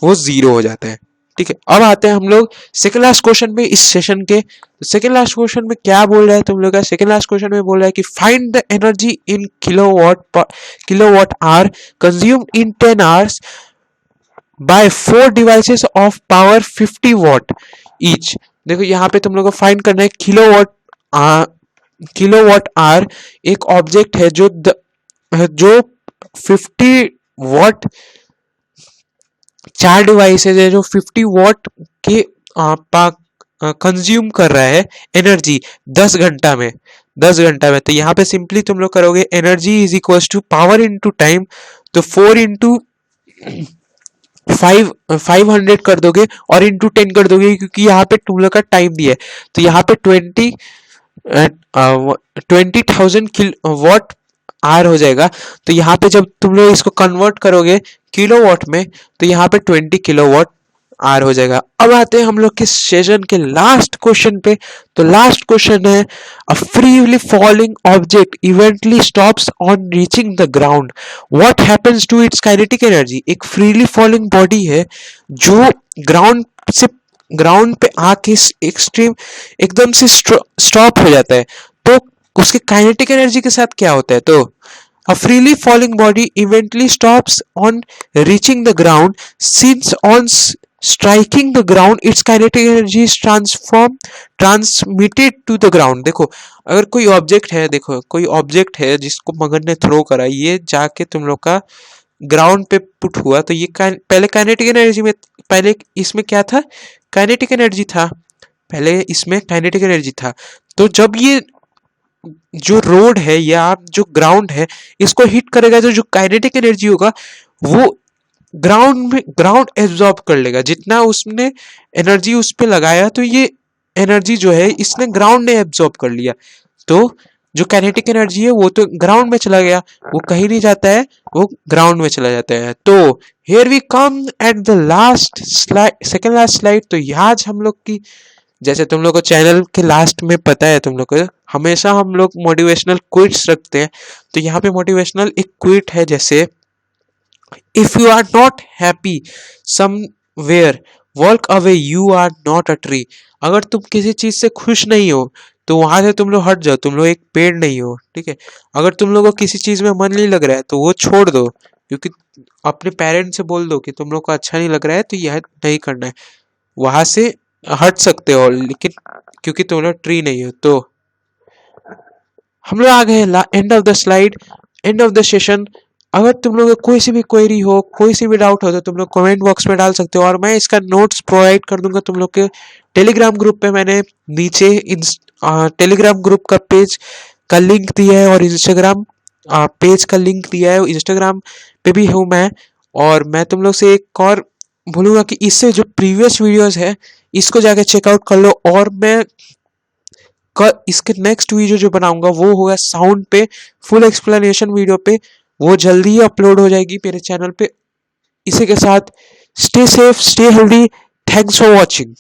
A: वो 0 हो जाता है। ठीक है, अब आते हैं हम लोग सेकंड लास्ट क्वेश्चन में इस सेशन के। सेकंड लास्ट क्वेश्चन में क्या बोल रहा है तुम लोग का, सेकंड लास्ट क्वेश्चन में बोल रहा है कि find the energy in kilowatt hour consumed in 10 hours bye 4 devices of power 50 what each. देखो यहाँ पे तुम लोग को फाइंड करना है किलोवाट आवर एक ऑब्जेक्ट है जो 50 वॉट, 4 डिवाइसेज है जो 50 वॉट के कंज्यूम कर रहा है एनर्जी 10 घंटा में। तो यहाँ पे सिंपली तुम लोग करोगे energy is equal to power into time, तो 4 इंटू 500 कर दोगे और इंटू 10 कर दोगे क्योंकि यहाँ पे तुम लोग का टाइम दिया है। तो यहाँ पे 20,000 वॉट आर हो जाएगा। तो यहाँ पे जब तुम लोग इसको कन्वर्ट करोगे किलोवाट में तो यहाँ पे 20 किलोवाट आर हो जाएगा। अब आते हैं हम लोग के सेशन के लास्ट क्वेश्चन पे। तो लास्ट क्वेश्चन है a freely falling object eventually stops on reaching the ground, what happens to its kinetic energy. एक फ्रीली फॉलिंग बॉडी है जो ग्राउंड पे आके एक्सट्रीम एकदम से स्टॉप हो जाता है, तो उसके काइनेटिक एनर्जी के साथ क्या होता है। तो a freely falling body eventually stops on reaching the ground, since on striking the ground its kinetic energy is transmitted to the ground। देखो अगर कोई ऑब्जेक्ट है जिसको मगन ने थ्रो करा, ये जाके तुम लोग का ग्राउंड पे पुट हुआ, तो ये पहले काइनेटिक एनर्जी में, पहले इसमें क्या था, काइनेटिक एनर्जी था, पहले इसमें काइनेटिक एनर्जी था। तो जब ये जो रोड है या जो ग्राउंड है इसको हिट करेगा तो जो काइनेटिक एनर्जी होगा वो ग्राउंड एब्जॉर्ब कर लेगा। जितना उसने एनर्जी उस पे लगाया तो ये एनर्जी जो है इसने ग्राउंड ने एब्जॉर्ब कर लिया। तो जो काइनेटिक एनर्जी है वो तो ग्राउंड में चला गया, वो कहीं नहीं जाता है, वो ग्राउंड में चला जाता है। तो here we come at the last slide, second last slide. तो आज हम लोग की, जैसे तुम लोग को चैनल के लास्ट में पता है, तुम लोग को हमेशा हम लोग मोटिवेशनल क्विट्स रखते हैं। तो यहाँ पे मोटिवेशनल एक क्विट है, जैसे if you are not happy somewhere walk away, you are not a tree. अगर तुम किसी चीज से खुश नहीं हो तो वहां से तुम लोग हट जाओ, तुम लोग एक पेड़ नहीं हो, ठीक है। अगर तुम लोग को किसी चीज में मन नहीं लग रहा है तो वो छोड़ दो, क्योंकि अपने पेरेंट्स से बोल दो कि तुम लोग को अच्छा नहीं लग रहा है तो यह नहीं करना है, वहां से हट सकते हो, लेकिन क्योंकि तुम लोग ट्री नहीं हो। तो हम लोग आ गए end of the slide, end of the session. अगर तुम लोग को कोई सी भी क्वेरी हो, कोई सी भी डाउट हो तो तुम लोग कमेंट बॉक्स में डाल सकते हो, और मैं इसका नोट्स प्रोवाइड कर दूंगा तुम लोग के टेलीग्राम ग्रुप पे। मैंने नीचे टेलीग्राम ग्रुप का पेज का लिंक दिया है, और इंस्टाग्राम पेज का लिंक दिया है, इंस्टाग्राम पे भी हूँ मैं। और मैं तुम लोग से एक और बोलूँगा कि इससे जो प्रीवियस वीडियोस है इसको जाके चेकआउट कर लो। और मैं इसके नेक्स्ट वीडियो जो बनाऊंगा वो होगा साउंड पे, फुल एक्सप्लेनेशन वीडियो पे, वो जल्दी ही अपलोड हो जाएगी मेरे चैनल पे। इसी के साथ stay safe, stay healthy, thanks for watching.